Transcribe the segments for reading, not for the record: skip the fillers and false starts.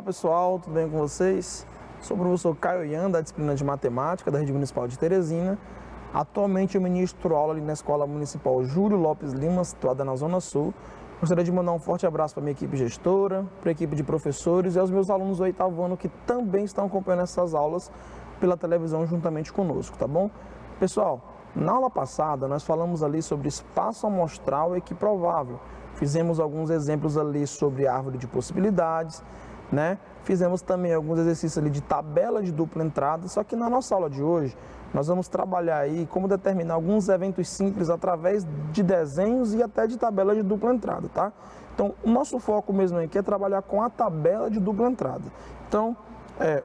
pessoal, tudo bem com vocês? Sou o professor Caio Ian, da disciplina de Matemática da Rede Municipal de Teresina. Atualmente eu ministro aula ali na Escola Municipal Júlio Lopes Lima, situada na Zona Sul. Gostaria de mandar um forte abraço para a minha equipe gestora, para a equipe de professores e aos meus alunos do 8º ano que também estão acompanhando essas aulas pela televisão juntamente conosco, tá bom? Pessoal, na aula passada nós falamos ali sobre espaço amostral equiprovável. Fizemos alguns exemplos ali sobre árvore de possibilidades, né? Fizemos também alguns exercícios ali de tabela de dupla entrada, só que na nossa aula de hoje nós vamos trabalhar aí como determinar alguns eventos simples através de desenhos e até de tabela de dupla entrada, tá? Então, o nosso foco mesmo aqui é trabalhar com a tabela de dupla entrada. Então,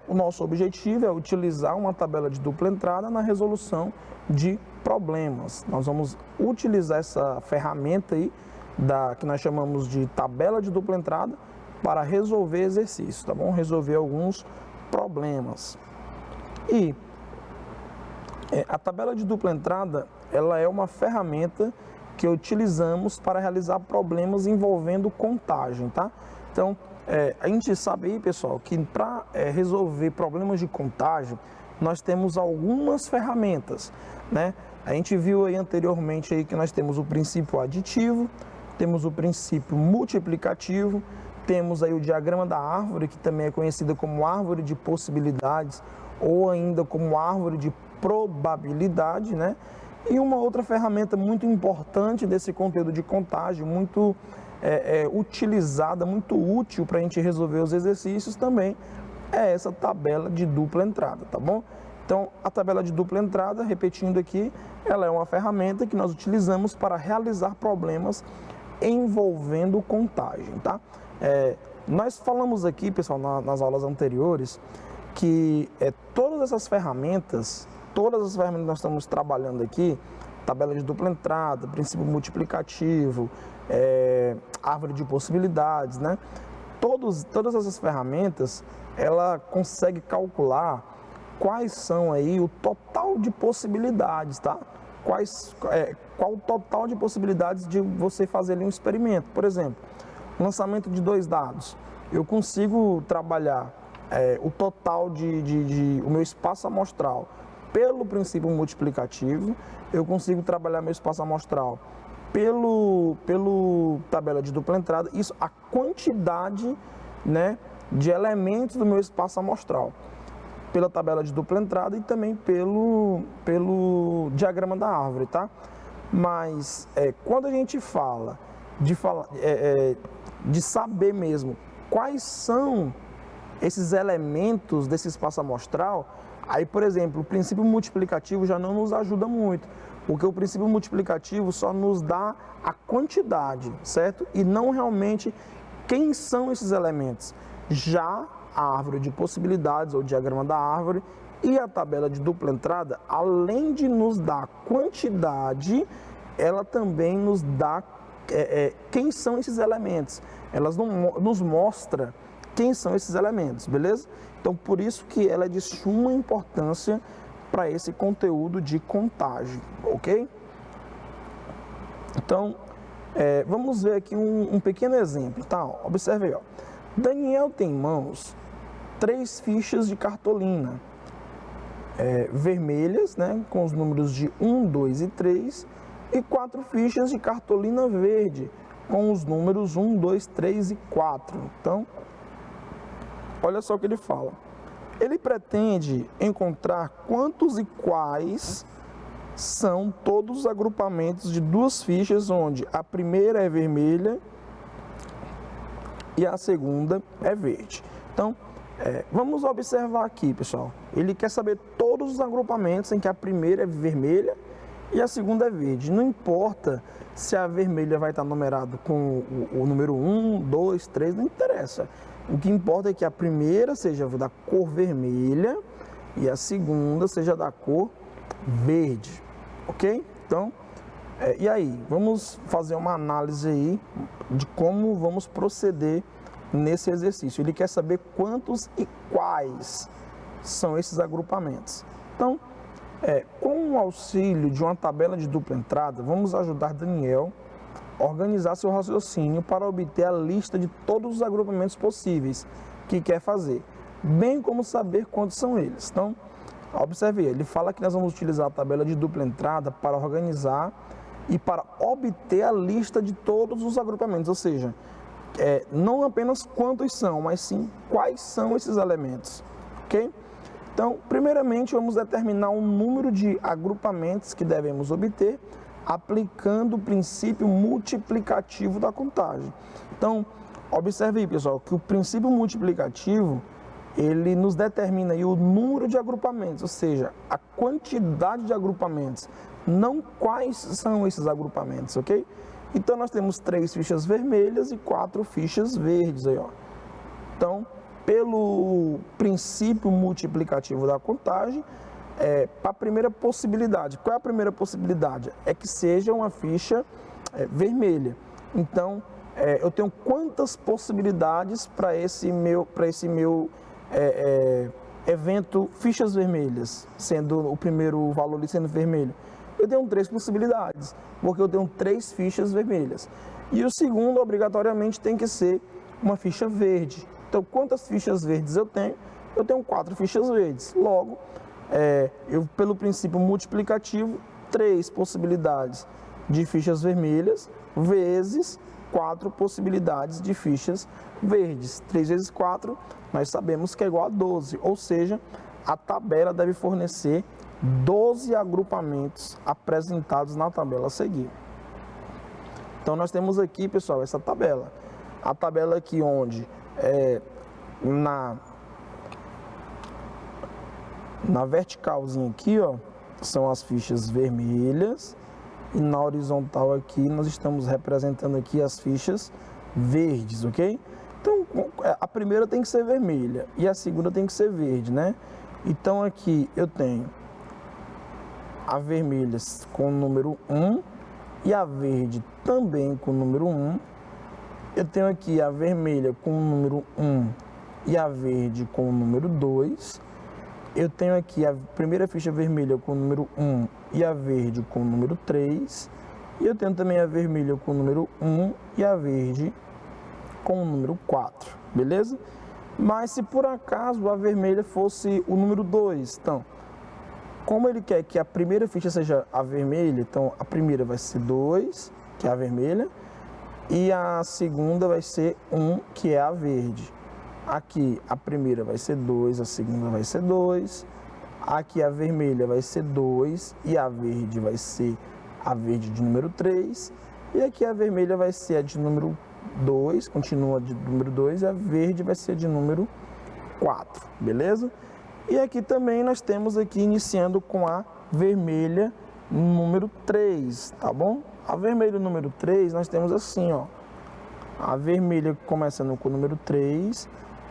o nosso objetivo é utilizar uma tabela de dupla entrada na resolução de problemas. Nós vamos utilizar essa ferramenta aí, que nós chamamos de tabela de dupla entrada, para resolver exercícios, tá bom? Resolver alguns problemas. E a tabela de dupla entrada, ela é uma ferramenta que utilizamos para realizar problemas envolvendo contagem, tá? Então, a gente sabe aí, pessoal, que para resolver problemas de contagem, nós temos algumas ferramentas, né? A gente viu aí anteriormente aí que nós temos o princípio aditivo, temos o princípio multiplicativo, temos aí o diagrama da árvore, que também é conhecida como árvore de possibilidades ou ainda como árvore de probabilidade, né? E uma outra ferramenta muito importante desse conteúdo de contagem, muito utilizada, muito útil para a gente resolver os exercícios também, é essa tabela de dupla entrada, tá bom? Então, a tabela de dupla entrada, repetindo aqui, ela é uma ferramenta que nós utilizamos para realizar problemas envolvendo contagem, tá? Nós falamos aqui, pessoal, nas aulas anteriores, que todas essas ferramentas que nós estamos trabalhando aqui, tabela de dupla entrada, princípio multiplicativo, árvore de possibilidades, né? Todas essas ferramentas, ela consegue calcular quais são aí o total de possibilidades, tá? Qual o total de possibilidades de você fazer ali um experimento. Por exemplo, lançamento de 2 dados. Eu consigo trabalhar o total o meu espaço amostral pelo princípio multiplicativo, eu consigo trabalhar meu espaço amostral pelo tabela de dupla entrada, isso a quantidade, né, de elementos do meu espaço amostral, pela tabela de dupla entrada e também pelo diagrama da árvore, tá? Mas quando a gente fala de saber mesmo quais são esses elementos desse espaço amostral, aí, por exemplo, o princípio multiplicativo já não nos ajuda muito, porque o princípio multiplicativo só nos dá a quantidade, certo? E não realmente quem são esses elementos. Já a árvore de possibilidades, ou diagrama da árvore, e a tabela de dupla entrada, além de nos dar quantidade, ela também nos dá quem são esses elementos. Elas nos mostra quem são esses elementos, beleza? Então, por isso que ela é de suma importância para esse conteúdo de contagem, ok? Então, vamos ver aqui um pequeno exemplo, tá? Observe aí, ó. Daniel tem em mãos 3 fichas de cartolina vermelhas, né, com os números de 1, 2 e 3, e 4 fichas de cartolina verde, com os números 1, 2, 3 e 4. Então, olha só o que ele fala. Ele pretende encontrar quantos e quais são todos os agrupamentos de 2 fichas, onde a primeira é vermelha e a segunda é verde. Então, vamos observar aqui, pessoal. Ele quer saber todos os agrupamentos em que a primeira é vermelha e a segunda é verde. Não importa se a vermelha vai estar numerado com o número 1, 2, 3, não interessa. O que importa é que a primeira seja da cor vermelha e a segunda seja da cor verde, ok? Então, e aí, vamos fazer uma análise aí de como vamos proceder nesse exercício. Ele quer saber quantos e quais são esses agrupamentos. Então, com o auxílio de uma tabela de dupla entrada, vamos ajudar Daniel a organizar seu raciocínio para obter a lista de todos os agrupamentos possíveis que quer fazer, bem como saber quantos são eles. Então, observe aí, ele fala que nós vamos utilizar a tabela de dupla entrada para organizar e para obter a lista de todos os agrupamentos, ou seja, não apenas quantos são, mas sim quais são esses elementos, ok? Então, primeiramente, vamos determinar o número de agrupamentos que devemos obter aplicando o princípio multiplicativo da contagem. Então, observe aí, pessoal, que o princípio multiplicativo, ele nos determina aí o número de agrupamentos, ou seja, a quantidade de agrupamentos, não quais são esses agrupamentos, ok? Então, nós temos 3 fichas vermelhas e 4 fichas verdes aí, ó. Então, pelo princípio multiplicativo da contagem, para a primeira possibilidade, qual é a primeira possibilidade? É que seja uma ficha vermelha. Então, eu tenho quantas possibilidades para esse meu evento fichas vermelhas, sendo o primeiro valor ali sendo vermelho? Eu tenho 3 possibilidades, porque eu tenho 3 fichas vermelhas. E o segundo, obrigatoriamente, tem que ser uma ficha verde. Então, quantas fichas verdes eu tenho? Eu tenho 4 fichas verdes. Logo, pelo princípio multiplicativo, 3 possibilidades de fichas vermelhas vezes 4 possibilidades de fichas verdes. 3 vezes 4, nós sabemos que é igual a 12, ou seja, a tabela deve fornecer 12 agrupamentos apresentados na tabela a seguir. Então, nós temos aqui, pessoal, essa tabela. A tabela aqui onde na verticalzinha aqui, ó, são as fichas vermelhas, e na horizontal aqui nós estamos representando aqui as fichas verdes, ok? Então, a primeira tem que ser vermelha e a segunda tem que ser verde, né? Então, aqui eu tenho a vermelha com o número 1 e a verde também com o número 1. Eu tenho aqui a vermelha com o número 1 e a verde com o número 2. Eu tenho aqui a primeira ficha vermelha com o número 1 e a verde com o número 3. E eu tenho também a vermelha com o número 1 e a verde com o número 4, beleza? Mas se por acaso a vermelha fosse o número 2, então, como ele quer que a primeira ficha seja a vermelha, então a primeira vai ser 2, que é a vermelha, e a segunda vai ser 1, que é a verde. Aqui a primeira vai ser 2, a segunda vai ser 2. Aqui a vermelha vai ser 2 e a verde vai ser a verde de número 3. E aqui a vermelha vai ser a de número 2, continua de número 2, e a verde vai ser de número 4, beleza? E aqui também nós temos aqui iniciando com a vermelha número 3, tá bom? A vermelha número 3 nós temos assim, ó. A vermelha começando com o número 3,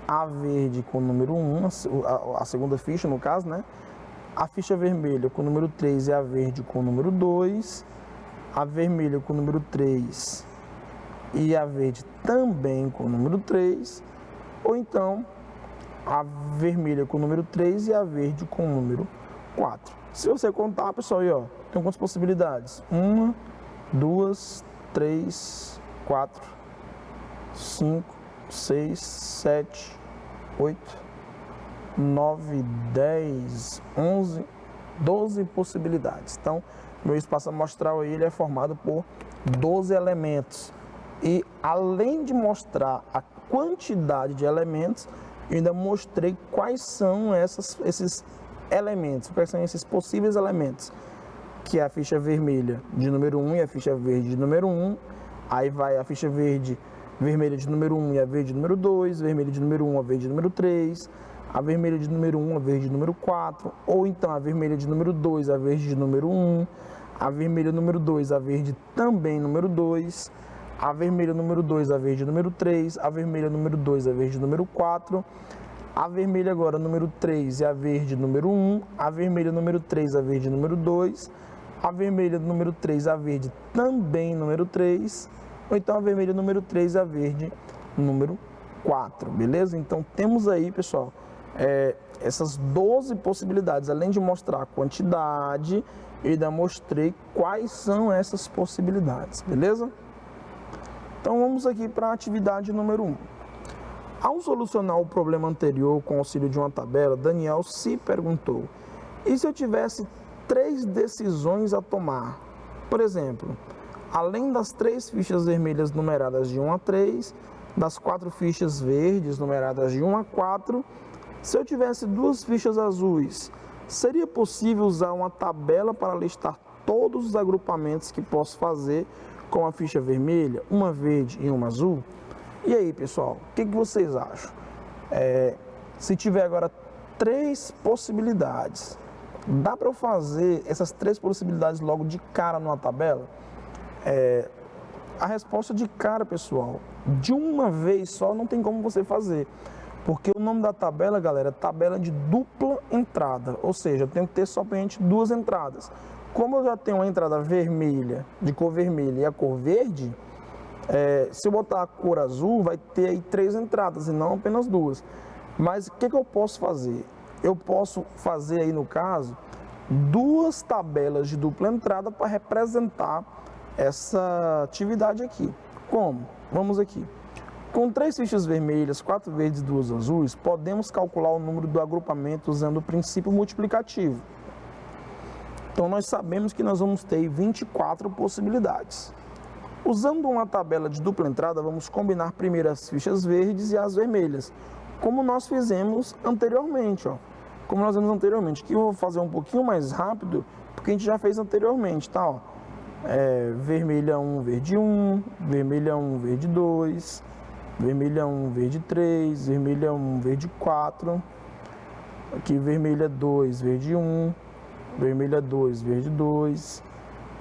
a verde com o número 1, a segunda ficha no caso, né? A ficha vermelha com o número 3 e a verde com o número 2, a vermelha com o número 3 e a verde também com o número 3, ou então a vermelha com o número 3 e a verde com o número 4. Se você contar, pessoal, aí, ó, tem quantas possibilidades? 1, 2, 3, 4, 5, 6, 7, 8, 9, 10, 11, 12 possibilidades. Então, meu espaço amostral aí, ele é formado por 12 elementos. E além de mostrar a quantidade de elementos, eu ainda mostrei quais são esses elementos, quais são esses possíveis elementos, que é a ficha vermelha de número 1 e a ficha verde de número 1, aí vai a ficha vermelha de número 1 e a verde de número 2, vermelha de número 1 a verde de número 3, a vermelha de número 1 a verde de número 4, ou então a vermelha de número 2 a verde de número 1, a vermelha número 2 a verde também número 2, a vermelha número 2 a verde número 3, a vermelha número 2 a verde número 4, a vermelha agora número 3 e a verde número 1, a vermelha número 3 a verde número 2, a vermelha número 3 a verde também número 3, ou então a vermelha número 3 a verde número 4, beleza? Então temos aí, pessoal, essas 12 possibilidades. Além de mostrar a quantidade, eu ainda mostrei quais são essas possibilidades, beleza? Então vamos aqui para a atividade número 1. Ao solucionar o problema anterior com o auxílio de uma tabela, Daniel se perguntou: e se eu tivesse 3 decisões a tomar? Por exemplo, além das 3 fichas vermelhas numeradas de 1 a 3, das 4 fichas verdes numeradas de 1 a 4, se eu tivesse 2 fichas azuis, seria possível usar uma tabela para listar todos os agrupamentos que posso fazer com a ficha vermelha, uma verde e uma azul? E aí, pessoal, o que vocês acham? Se tiver agora 3 possibilidades, dá para eu fazer essas 3 possibilidades logo de cara numa tabela? A resposta de cara, pessoal, de uma vez só não tem como você fazer. Porque o nome da tabela, galera, é tabela de dupla entrada. Ou seja, eu tenho que ter somente 2 entradas. Como eu já tenho uma entrada vermelha, de cor vermelha, e a cor verde, se eu botar a cor azul, vai ter aí 3 entradas e não apenas 2. Mas o que eu posso fazer? Eu posso fazer aí, no caso, 2 tabelas de dupla entrada para representar essa atividade aqui. Como? Vamos aqui. Com 3 fichas vermelhas, 4 verdes e 2 azuis, podemos calcular o número do agrupamento usando o princípio multiplicativo. Então, nós sabemos que nós vamos ter 24 possibilidades. Usando uma tabela de dupla entrada, vamos combinar primeiro as fichas verdes e as vermelhas, como nós fizemos anteriormente, ó. Como nós fizemos anteriormente. Aqui eu vou fazer um pouquinho mais rápido, porque a gente já fez anteriormente, tá? Ó. Vermelha 1, verde 1, vermelha 1, verde 2, vermelha 1, verde 3, vermelha 1, verde 4, aqui vermelha 2, verde 1, vermelha 2, verde 2,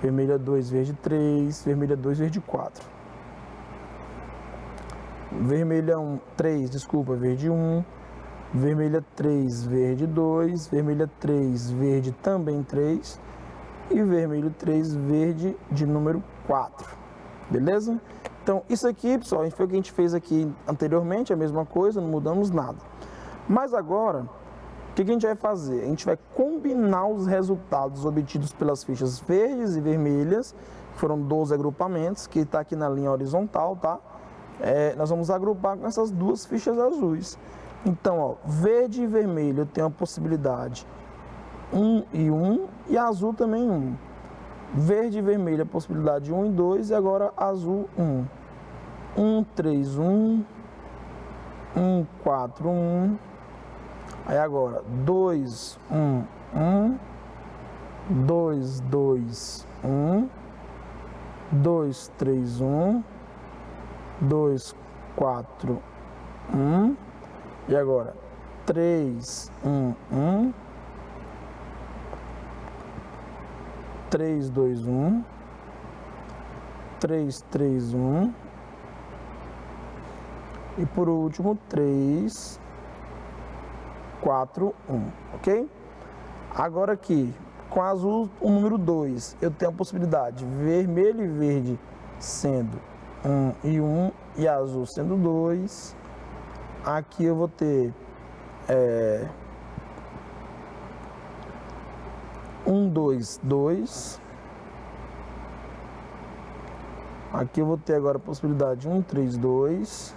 vermelha 2, verde 3, vermelha 2, verde 4. Vermelha 1, 3, desculpa, verde 1, vermelha 3, verde 2, vermelha 3, verde também 3 e vermelho 3, verde de número 4. Beleza? Então, isso aqui, pessoal, foi o que a gente fez aqui anteriormente, a mesma coisa, não mudamos nada. Mas agora, o que a gente vai fazer? A gente vai combinar os resultados obtidos pelas fichas verdes e vermelhas, que foram 12 agrupamentos, que está aqui na linha horizontal, tá? Nós vamos agrupar com essas 2 fichas azuis. Então, ó, verde e vermelho eu tenho a possibilidade 1 e 1, e azul também 1. Verde e vermelho a possibilidade 1 e 2, e agora azul 1. 1, 3, 1, 1, 4, 1. Aí agora 2, 1, 1, 2, 2, 1, 2, 3, 1, 2, 4, 1. E agora 3, 1, 1, 3, 2, 1, 3, 3, 1, e por último 3, 4, 1, ok? Agora aqui, com azul, o número 2, eu tenho a possibilidade vermelho e verde sendo 1 e 1, e azul sendo 2. Aqui eu vou ter 1, 2, 2. Aqui eu vou ter agora a possibilidade 1, 3, 2.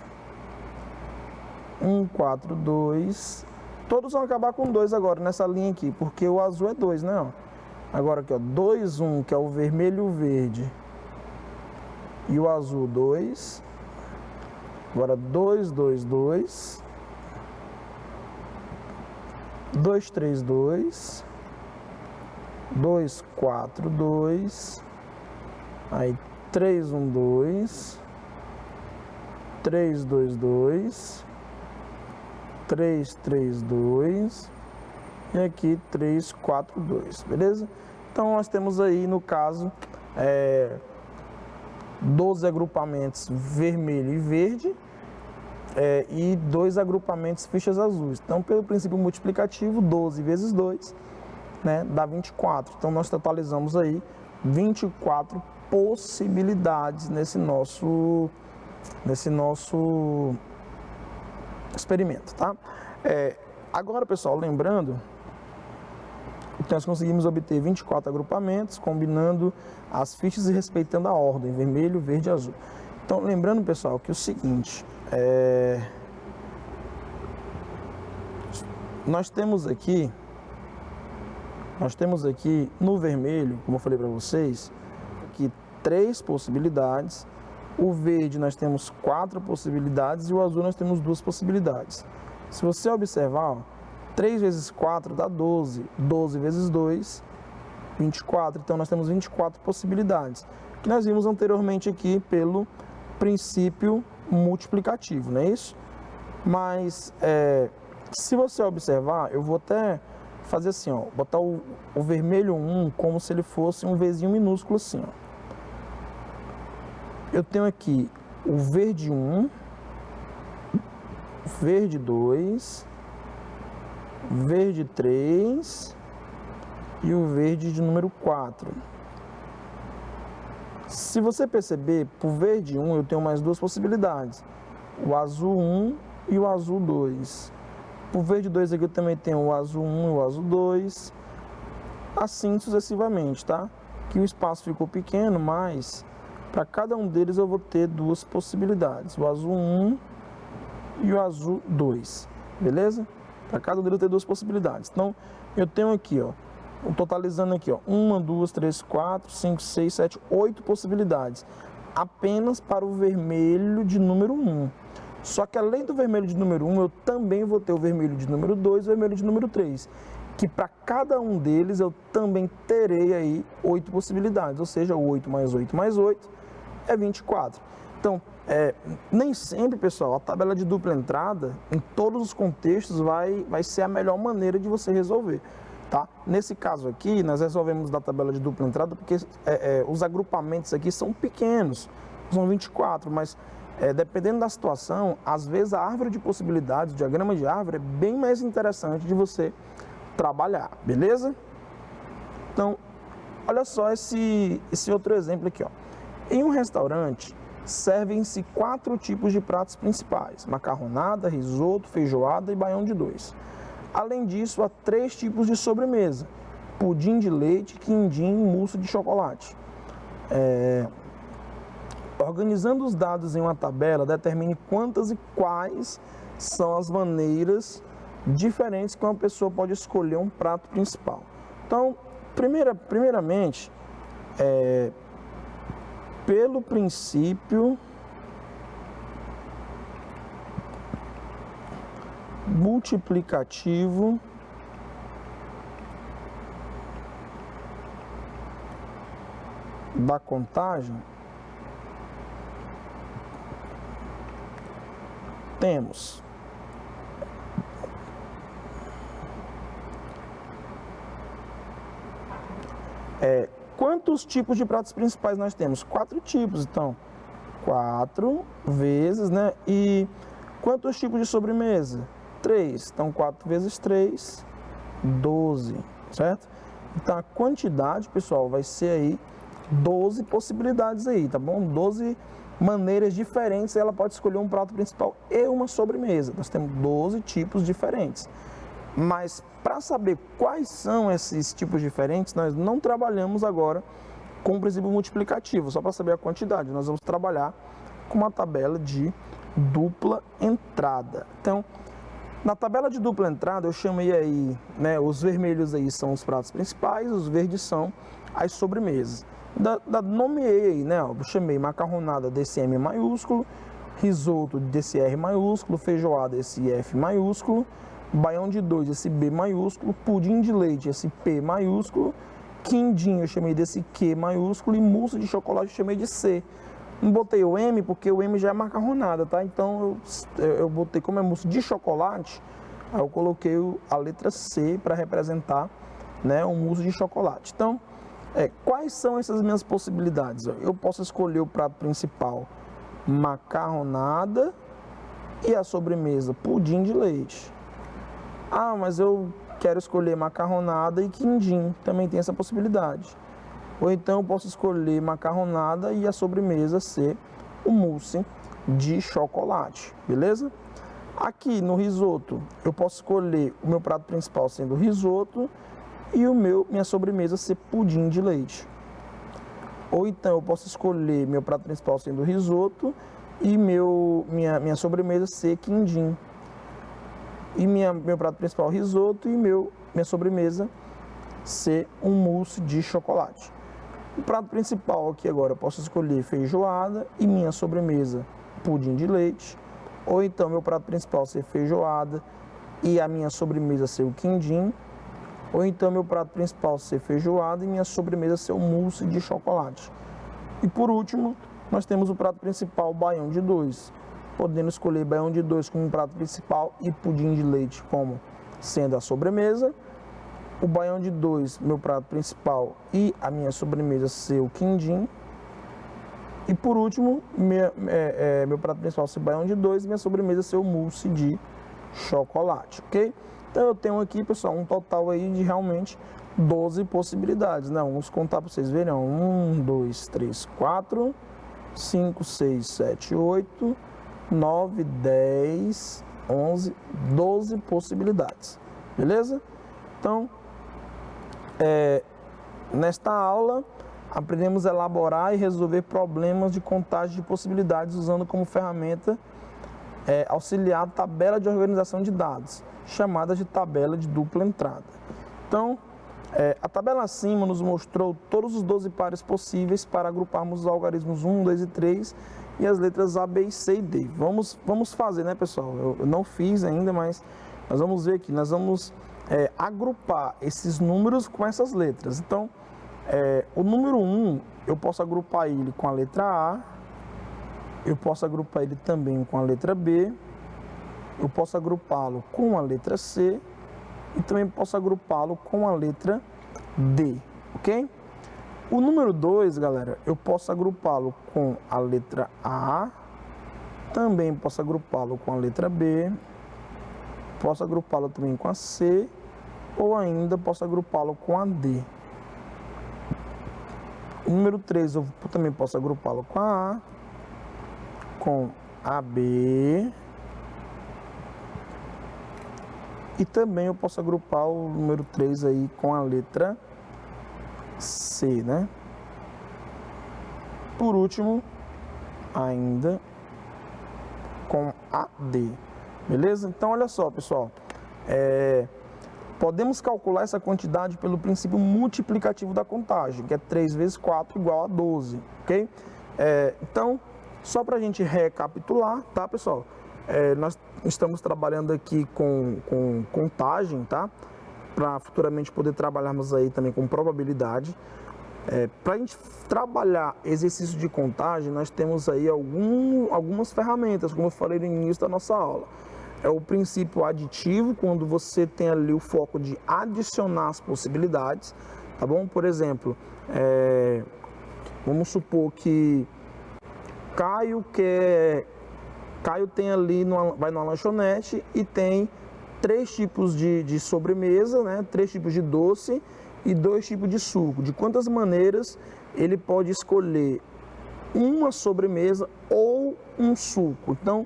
1, 4, 2. Todos vão acabar com 2 agora nessa linha aqui, porque o azul é 2, né? Ó. Agora aqui, ó, 2, 1, que é o vermelho e o verde. E o azul 2. Agora 2, 2, 2. 2, 3, 2. 2, 4, 2. Aí 3, 1, 2. 3, 2, 2. 3, 3, 2. E aqui 3, 4, 2. Beleza? Então nós temos aí, no caso, 12 agrupamentos vermelho e verde, e 2 agrupamentos fichas azuis. Então, pelo princípio multiplicativo, 12 vezes 2, né, dá 24. Então, nós totalizamos aí 24 possibilidades nesse nosso experimento, tá? Agora, pessoal, lembrando que nós conseguimos obter 24 agrupamentos, combinando as fichas e respeitando a ordem, vermelho, verde e azul. Então, lembrando, pessoal, que é o seguinte, nós temos aqui no vermelho, como eu falei para vocês, aqui 3 possibilidades. O verde nós temos 4 possibilidades e o azul nós temos 2 possibilidades. Se você observar, ó, 3 vezes 4 dá 12, 12 vezes 2, 24. Então nós temos 24 possibilidades, que nós vimos anteriormente aqui pelo princípio multiplicativo, não é isso? Mas se você observar, eu vou até fazer assim, ó, botar o vermelho 1 como se ele fosse um Vzinho minúsculo assim, ó. Eu tenho aqui o verde 1, verde 2, verde 3 e o verde de número 4. Se você perceber, para o verde 1 eu tenho mais 2 possibilidades, o azul 1 e o azul 2. Para o verde 2 aqui eu também tenho o azul 1 e o azul 2, assim sucessivamente, tá? Aqui o espaço ficou pequeno, mas para cada um deles eu vou ter 2 possibilidades, o azul 1 e o azul 2, beleza? Para cada um deles eu tenho 2 possibilidades. Então, eu tenho aqui, ó, totalizando aqui, ó, 1, 2, 3, 4, 5, 6, 7, 8 possibilidades, apenas para o vermelho de número 1. Só que além do vermelho de número 1, eu também vou ter o vermelho de número 2 e o vermelho de número 3, que para cada um deles eu também terei aí 8 possibilidades, ou seja, 8 mais 8 mais 8 é 24. Então, nem sempre, pessoal, a tabela de dupla entrada, em todos os contextos, vai ser a melhor maneira de você resolver, tá? Nesse caso aqui, nós resolvemos da tabela de dupla entrada porque os agrupamentos aqui são pequenos, são 24, mas dependendo da situação, às vezes a árvore de possibilidades, o diagrama de árvore, é bem mais interessante de você trabalhar, beleza? Então, olha só esse outro exemplo aqui, ó. Em um restaurante, servem-se 4 tipos de pratos principais: macarronada, risoto, feijoada e baião de 2. Além disso, há 3 tipos de sobremesa: pudim de leite, quindim e mousse de chocolate. Organizando os dados em uma tabela, determine quantas e quais são as maneiras diferentes que uma pessoa pode escolher um prato principal. Então, primeiramente, pelo princípio multiplicativo da contagem, temos quantos tipos de pratos principais nós temos? 4 tipos, então 4 vezes, né? E quantos tipos de sobremesa? 3, então 4 vezes 3, 12, certo? Então a quantidade, pessoal, vai ser aí 12 possibilidades aí, tá bom? 12 maneiras diferentes, ela pode escolher um prato principal e uma sobremesa. Nós temos 12 tipos diferentes. Mas para saber quais são esses tipos diferentes, nós não trabalhamos agora com o princípio multiplicativo, só para saber a quantidade. Nós vamos trabalhar com uma tabela de dupla entrada. Então, na tabela de dupla entrada, eu chamei aí, né, os vermelhos aí são os pratos principais, os verdes são as sobremesas. Nomeei aí, né, ó, eu chamei macarronada desse M maiúsculo, risoto desse R maiúsculo, feijoada esse F maiúsculo, baião de 2 esse B maiúsculo, pudim de leite esse P maiúsculo, quindim eu chamei desse Q maiúsculo e mousse de chocolate eu chamei de C. Não botei o M porque o M já é macarronada, tá? Então eu botei, como é mousse de chocolate, aí eu coloquei a letra C para representar, né, um mousse de chocolate. Então, quais são essas minhas possibilidades? Eu posso escolher o prato principal macarronada e a sobremesa pudim de leite. Ah, mas eu quero escolher macarronada e quindim, também tem essa possibilidade. Ou então eu posso escolher macarronada e a sobremesa ser o mousse de chocolate, beleza? Aqui no risoto, eu posso escolher o meu prato principal sendo risoto e minha sobremesa ser pudim de leite. Ou então eu posso escolher meu prato principal sendo risoto e minha sobremesa ser quindim. e meu prato principal risoto e minha sobremesa ser um mousse de chocolate. O prato principal aqui agora eu posso escolher feijoada e minha sobremesa pudim de leite, ou então meu prato principal ser feijoada e a minha sobremesa ser o quindim, ou então meu prato principal ser feijoada e minha sobremesa ser o mousse de chocolate. E por último, nós temos o prato principal baião de dois, podendo escolher baião de dois como prato principal e pudim de leite como sendo a sobremesa. O baião de dois, meu prato principal e a minha sobremesa ser o quindim. E por último, meu prato principal ser baião de dois e minha sobremesa ser o mousse de chocolate, ok? Então eu tenho aqui, pessoal, um total aí de realmente 12 possibilidades, né? Vamos contar para vocês verem, 1, 2, 3, 4, 5, 6, 7, 8, 9, 10, 11, 12 possibilidades, beleza? Então, nesta aula, aprendemos a elaborar e resolver problemas de contagem de possibilidades usando como ferramenta auxiliar a tabela de organização de dados, chamada de tabela de dupla entrada. Então, a tabela acima nos mostrou todos os 12 pares possíveis para agruparmos os algarismos 1, 2 e 3 e as letras A, B, C e D. Vamos fazer, né, pessoal? Eu não fiz ainda, mas nós vamos ver aqui. Nós vamos agrupar esses números com essas letras. Então, o número 1, eu posso agrupar ele com a letra A, eu posso agrupar ele também com a letra B, eu posso agrupá-lo com a letra C e também posso agrupá-lo com a letra D, ok? O número 2, galera, eu posso agrupá-lo com a letra A, também posso agrupá-lo com a letra B, posso agrupá-lo também com a C, ou ainda posso agrupá-lo com a D. O número 3 eu também posso agrupá-lo com a A, com a B, e também eu posso agrupar o número 3 aí com a letra C, né? Por último, ainda com a D. Beleza? Então, olha só, pessoal. Podemos calcular essa quantidade pelo princípio multiplicativo da contagem, que é 3 vezes 4 igual a 12, ok? Então, só para a gente recapitular, tá, pessoal? Nós estamos trabalhando aqui com contagem, tá? Para futuramente poder trabalharmos aí também com probabilidade. Para a gente trabalhar exercício de contagem, nós temos aí algumas ferramentas, como eu falei no início da nossa aula. É o princípio aditivo, quando você tem ali o foco de adicionar as possibilidades, tá bom? Por exemplo, vamos supor que Caio tem ali, vai numa lanchonete e tem 3 tipos de sobremesa, né? 3 tipos de doce e 2 tipos de suco. De quantas maneiras ele pode escolher uma sobremesa ou um suco? Então,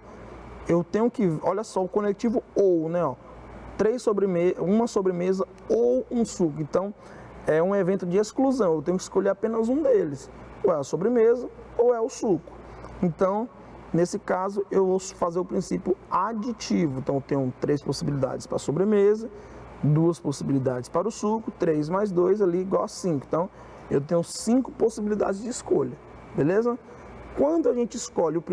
eu tenho que, olha só, o conectivo ou, né? Ó, uma sobremesa ou um suco. Então, é um evento de exclusão. Eu tenho que escolher apenas um deles. Ou é a sobremesa ou é o suco. Então, nesse caso, eu vou fazer o princípio aditivo. Então, eu tenho 3 possibilidades para a sobremesa, 2 possibilidades para o suco, 3 mais 2 ali igual a 5. Então, eu tenho 5 possibilidades de escolha, beleza? Quando a gente escolhe,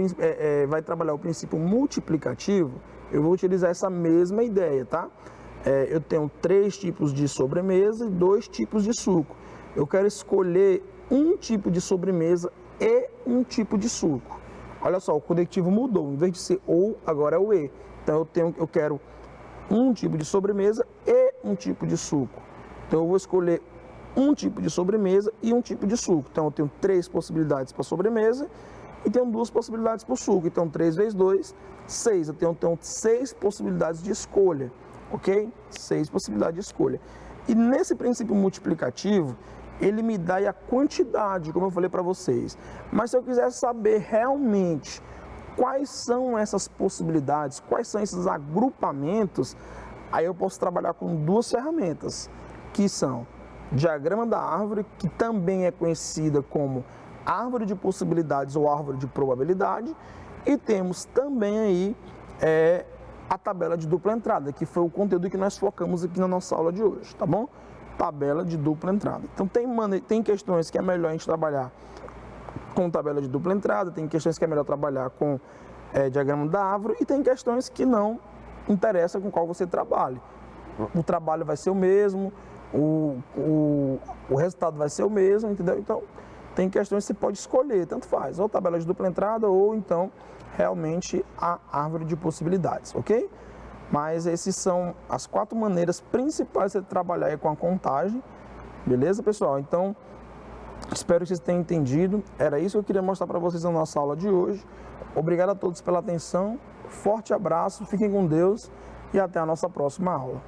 vai trabalhar o princípio multiplicativo, eu vou utilizar essa mesma ideia, tá? Eu tenho 3 tipos de sobremesa e 2 tipos de suco. Eu quero escolher um tipo de sobremesa e um tipo de suco. Olha só, o conectivo mudou, em vez de ser ou, agora é o e. Então eu quero um tipo de sobremesa e um tipo de suco. Então eu vou escolher um tipo de sobremesa e um tipo de suco. Então eu tenho 3 possibilidades para sobremesa e tenho 2 possibilidades para o suco. Então 3 vezes 2, 6. Eu tenho 6 possibilidades de escolha, ok? 6 possibilidades de escolha. E nesse princípio multiplicativo, ele me dá a quantidade, como eu falei para vocês. Mas se eu quiser saber realmente quais são essas possibilidades, quais são esses agrupamentos, aí eu posso trabalhar com 2 ferramentas, que são diagrama da árvore, que também é conhecida como árvore de possibilidades ou árvore de probabilidade, e temos também aí a tabela de dupla entrada, que foi o conteúdo que nós focamos aqui na nossa aula de hoje, tá bom? Tabela de dupla entrada. Então tem questões que é melhor a gente trabalhar com tabela de dupla entrada, tem questões que é melhor trabalhar com diagrama da árvore e tem questões que não interessa com qual você trabalhe. O trabalho vai ser o mesmo, o resultado vai ser o mesmo, entendeu? Então, tem questões que você pode escolher, tanto faz, ou tabela de dupla entrada ou então realmente a árvore de possibilidades, ok? Mas essas são as 4 maneiras principais de você trabalhar aí com a contagem, beleza, pessoal? Então, espero que vocês tenham entendido. Era isso que eu queria mostrar para vocês na nossa aula de hoje. Obrigado a todos pela atenção, forte abraço, fiquem com Deus e até a nossa próxima aula.